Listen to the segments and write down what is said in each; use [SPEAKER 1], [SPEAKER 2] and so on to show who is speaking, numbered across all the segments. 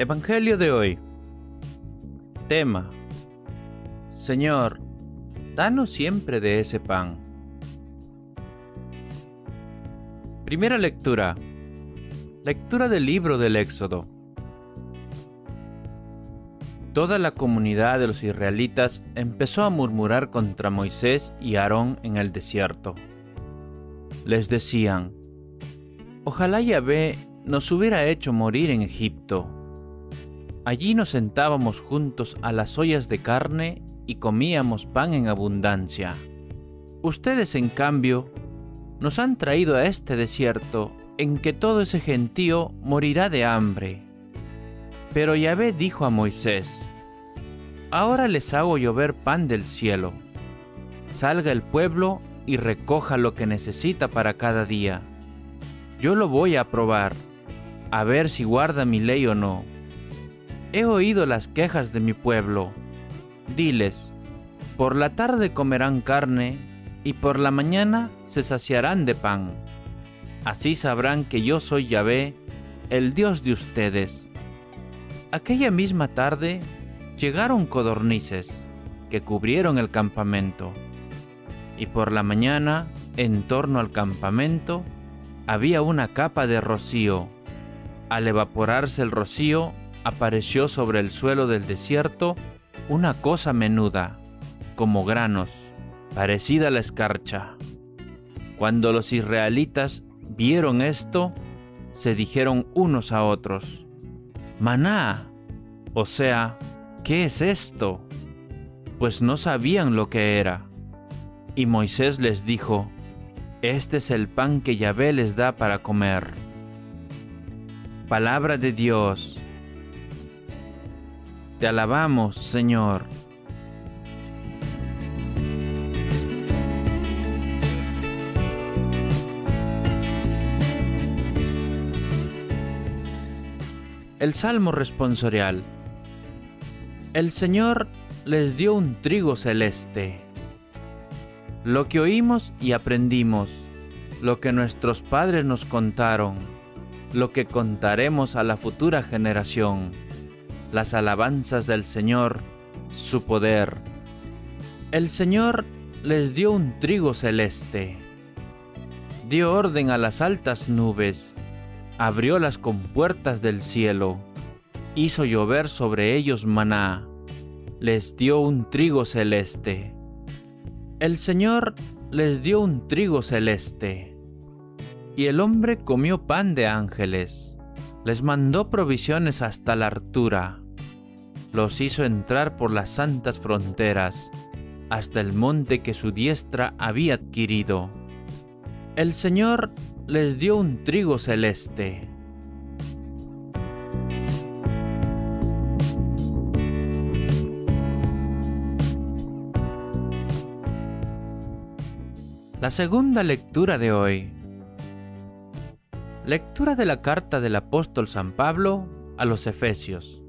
[SPEAKER 1] Evangelio de hoy. Tema: Señor, danos siempre de ese pan. Primera lectura. Lectura del libro del Éxodo. Toda la comunidad de los israelitas empezó a murmurar contra Moisés y Aarón en el desierto. Les decían: ojalá Yahvé nos hubiera hecho morir en Egipto. Allí nos sentábamos juntos a las ollas de carne y comíamos pan en abundancia. Ustedes, en cambio, nos han traído a este desierto en que todo ese gentío morirá de hambre. Pero Yahvé dijo a Moisés: ahora les hago llover pan del cielo. Salga el pueblo y recoja lo que necesita para cada día. Yo lo voy a probar, a ver si guarda mi ley o no. He oído las quejas de mi pueblo. Diles: por la tarde comerán carne y por la mañana se saciarán de pan. Así sabrán que yo soy Yahvé, el Dios de ustedes. Aquella misma tarde llegaron codornices que cubrieron el campamento. Y por la mañana, en torno al campamento, había una capa de rocío. Al evaporarse el rocío, apareció sobre el suelo del desierto una cosa menuda, como granos, parecida a la escarcha. Cuando los israelitas vieron esto, se dijeron unos a otros: maná, o sea, ¿qué es esto? Pues no sabían lo que era. Y Moisés les dijo: este es el pan que Yahvé les da para comer. Palabra de Dios. Te alabamos, Señor. El Salmo responsorial. El Señor les dio un trigo celeste. Lo que oímos y aprendimos, lo que nuestros padres nos contaron, lo que contaremos a la futura generación, las alabanzas del Señor, su poder. El Señor les dio un trigo celeste. Dio orden a las altas nubes, abrió las compuertas del cielo, hizo llover sobre ellos maná, les dio un trigo celeste. El Señor les dio un trigo celeste. Y el hombre comió pan de ángeles, les mandó provisiones hasta la altura, los hizo entrar por las santas fronteras, hasta el monte que su diestra había adquirido. El Señor les dio un trigo celeste. La segunda lectura de hoy. Lectura de la carta del apóstol San Pablo a los Efesios.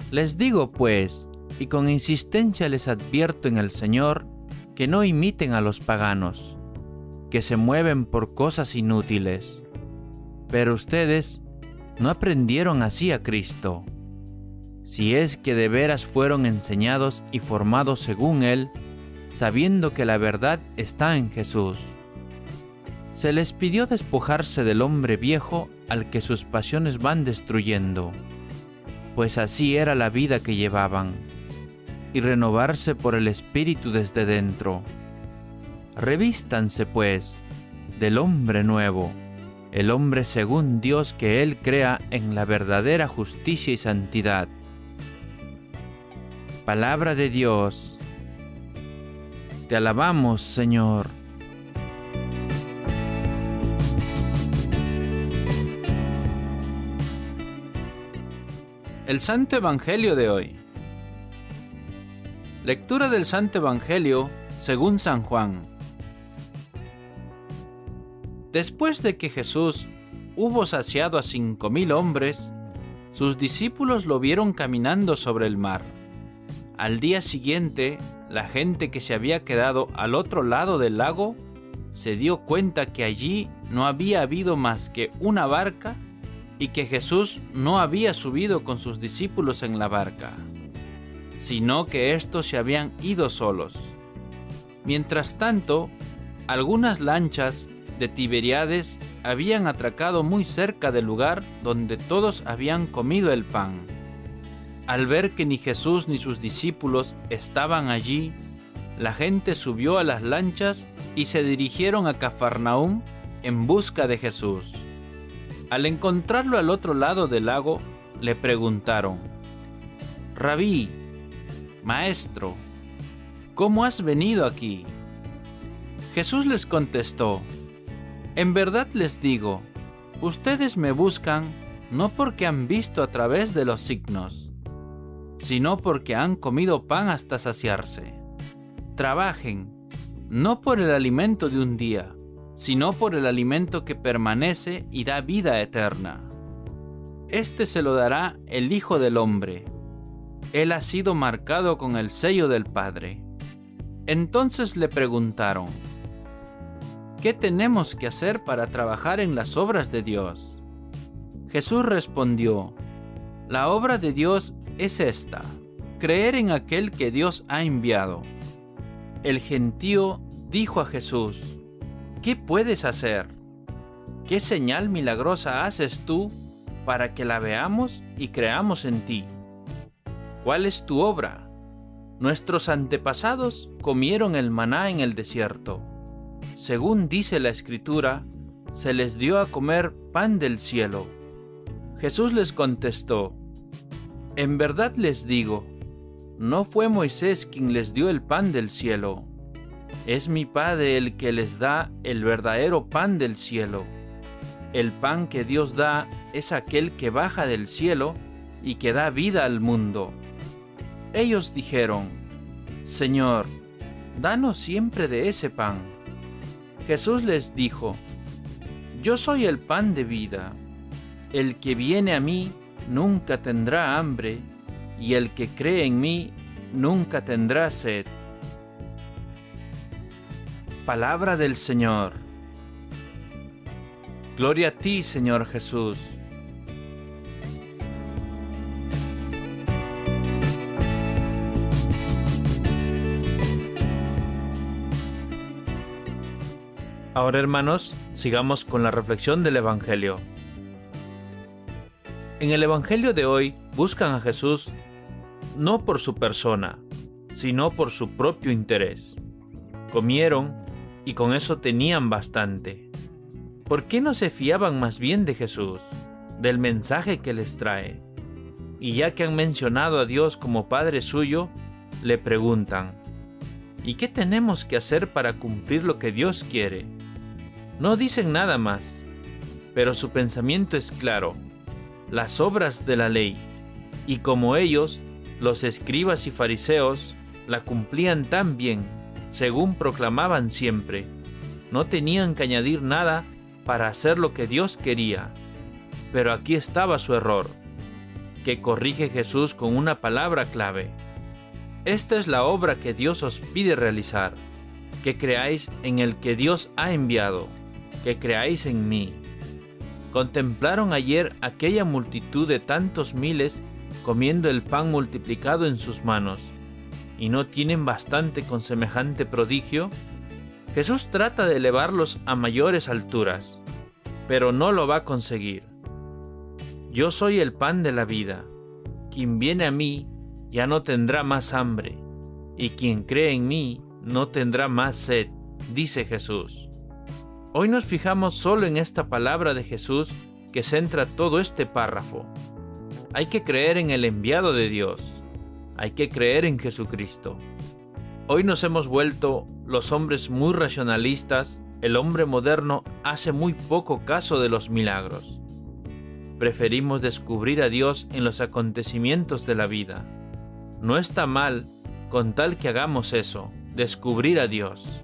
[SPEAKER 1] Les digo, pues, y con insistencia les advierto en el Señor, que no imiten a los paganos, que se mueven por cosas inútiles. Pero ustedes no aprendieron así a Cristo. Si es que de veras fueron enseñados y formados según Él, sabiendo que la verdad está en Jesús. Se les pidió despojarse del hombre viejo al que sus pasiones van destruyendo, pues así era la vida que llevaban, y renovarse por el Espíritu desde dentro. Revístanse, pues, del hombre nuevo, el hombre según Dios que Él crea en la verdadera justicia y santidad. Palabra de Dios. Te alabamos, Señor. El Santo Evangelio de hoy. Lectura del Santo Evangelio según San Juan. Después de que Jesús hubo saciado a 5,000 hombres, sus discípulos lo vieron caminando sobre el mar. Al día siguiente, la gente que se había quedado al otro lado del lago se dio cuenta que allí no había habido más que una barca y que Jesús no había subido con sus discípulos en la barca, sino que éstos se habían ido solos. Mientras tanto, algunas lanchas de Tiberíades habían atracado muy cerca del lugar donde todos habían comido el pan. Al ver que ni Jesús ni sus discípulos estaban allí, la gente subió a las lanchas y se dirigieron a Cafarnaúm en busca de Jesús. Al encontrarlo al otro lado del lago, le preguntaron: «Rabí, maestro, ¿cómo has venido aquí?» Jesús les contestó: «En verdad les digo, ustedes me buscan no porque han visto a través de los signos, sino porque han comido pan hasta saciarse. Trabajen, no por el alimento de un día, sino por el alimento que permanece y da vida eterna. Este se lo dará el Hijo del Hombre. Él ha sido marcado con el sello del Padre». Entonces le preguntaron: «¿Qué tenemos que hacer para trabajar en las obras de Dios?» Jesús respondió: «La obra de Dios es esta, creer en aquel que Dios ha enviado». El gentío dijo a Jesús: «¿Qué puedes hacer? ¿Qué señal milagrosa haces tú para que la veamos y creamos en ti? ¿Cuál es tu obra? Nuestros antepasados comieron el maná en el desierto. Según dice la Escritura, se les dio a comer pan del cielo». Jesús les contestó: «En verdad les digo, no fue Moisés quien les dio el pan del cielo. Es mi Padre el que les da el verdadero pan del cielo. El pan que Dios da es aquel que baja del cielo y que da vida al mundo». Ellos dijeron: «Señor, danos siempre de ese pan». Jesús les dijo: «Yo soy el pan de vida. El que viene a mí nunca tendrá hambre, y el que cree en mí nunca tendrá sed». Palabra del Señor. Gloria a ti, Señor Jesús. Ahora, hermanos, sigamos con la reflexión del Evangelio. En el Evangelio de hoy buscan a Jesús no por su persona, sino por su propio interés. Comieron y con eso tenían bastante. ¿Por qué no se fiaban más bien de Jesús, del mensaje que les trae? Y ya que han mencionado a Dios como Padre suyo, le preguntan: ¿y qué tenemos que hacer para cumplir lo que Dios quiere? No dicen nada más, pero su pensamiento es claro: las obras de la ley. Y como ellos, los escribas y fariseos, la cumplían tan bien, según proclamaban siempre, no tenían que añadir nada para hacer lo que Dios quería. Pero aquí estaba su error, que corrige Jesús con una palabra clave: esta es la obra que Dios os pide realizar, que creáis en el que Dios ha enviado, que creáis en mí. Contemplaron ayer aquella multitud de tantos miles comiendo el pan multiplicado en sus manos, ¿y no tienen bastante con semejante prodigio? Jesús trata de elevarlos a mayores alturas, pero no lo va a conseguir. Yo soy el pan de la vida. Quien viene a mí ya no tendrá más hambre, y quien cree en mí no tendrá más sed, dice Jesús. Hoy nos fijamos solo en esta palabra de Jesús que centra todo este párrafo. Hay que creer en el enviado de Dios. Hay que creer en Jesucristo. Hoy nos hemos vuelto los hombres muy racionalistas. El hombre moderno hace muy poco caso de los milagros. Preferimos descubrir a Dios en los acontecimientos de la vida. No está mal, con tal que hagamos eso, descubrir a Dios.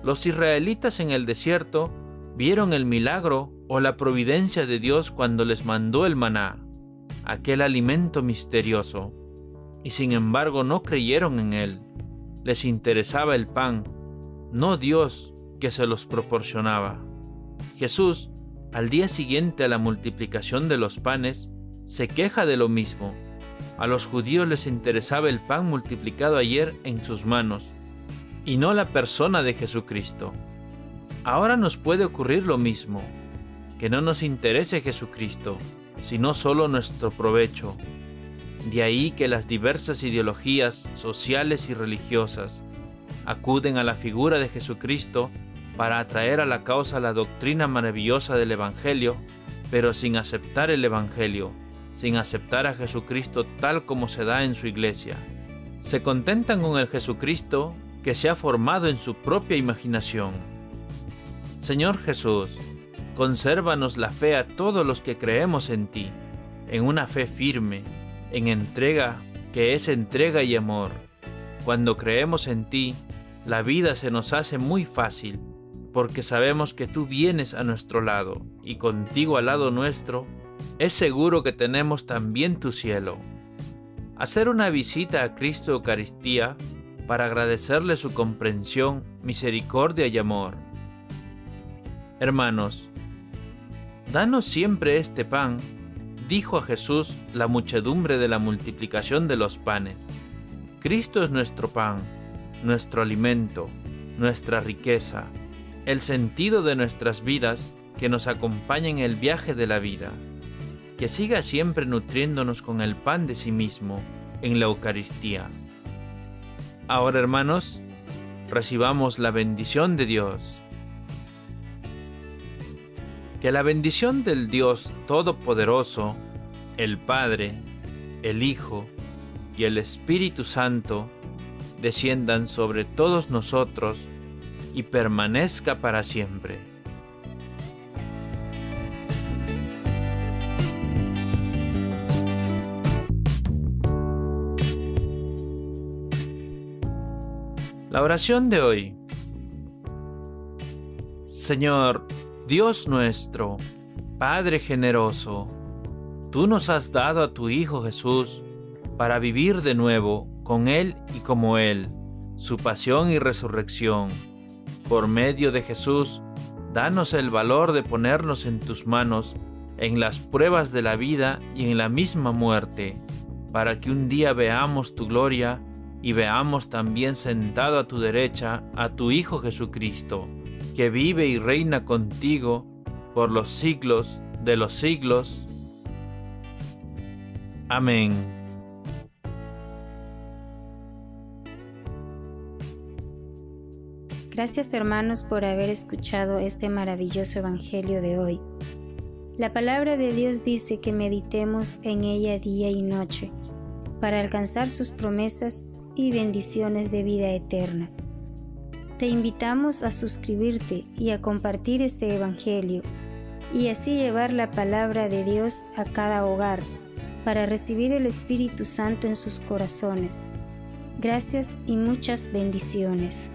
[SPEAKER 1] Los israelitas en el desierto vieron el milagro o la providencia de Dios cuando les mandó el maná, aquel alimento misterioso, y sin embargo no creyeron en él. Les interesaba el pan, no Dios que se los proporcionaba. Jesús Al día siguiente a la multiplicación de los panes, se queja de lo mismo. A los judíos les interesaba el pan multiplicado ayer en sus manos, y no la persona de Jesucristo. Ahora nos puede ocurrir lo mismo, que no nos interese Jesucristo, sino solo nuestro provecho. De ahí que las diversas ideologías sociales y religiosas acuden a la figura de Jesucristo para atraer a la causa la doctrina maravillosa del Evangelio, pero sin aceptar el Evangelio, sin aceptar a Jesucristo tal como se da en su iglesia. Se contentan con el Jesucristo que se ha formado en su propia imaginación. Señor Jesús, consérvanos la fe a todos los que creemos en ti, en una fe firme, en entrega que es entrega y amor. Cuando creemos en ti, la vida se nos hace muy fácil, porque sabemos que tú vienes a nuestro lado, y contigo al lado nuestro, es seguro que tenemos también tu cielo. Hacer una visita a Cristo Eucaristía para agradecerle su comprensión, misericordia y amor. Hermanos, danos siempre este pan, dijo a Jesús la muchedumbre de la multiplicación de los panes. Cristo es nuestro pan, nuestro alimento, nuestra riqueza, el sentido de nuestras vidas que nos acompaña en el viaje de la vida. Que siga siempre nutriéndonos con el pan de sí mismo en la Eucaristía. Ahora, hermanos, recibamos la bendición de Dios. Que la bendición del Dios Todopoderoso, el Padre, el Hijo y el Espíritu Santo desciendan sobre todos nosotros y permanezca para siempre. La oración de hoy. Señor, Dios nuestro, Padre generoso, tú nos has dado a tu Hijo Jesús para vivir de nuevo con Él y como Él, su pasión y resurrección. Por medio de Jesús, danos el valor de ponernos en tus manos en las pruebas de la vida y en la misma muerte, para que un día veamos tu gloria y veamos también sentado a tu derecha a tu Hijo Jesucristo, que vive y reina contigo por los siglos de los siglos. Amén.
[SPEAKER 2] Gracias, hermanos, por haber escuchado este maravilloso evangelio de hoy. La palabra de Dios dice que meditemos en ella día y noche para alcanzar sus promesas y bendiciones de vida eterna. Te invitamos a suscribirte y a compartir este evangelio y así llevar la palabra de Dios a cada hogar para recibir el Espíritu Santo en sus corazones. Gracias y muchas bendiciones.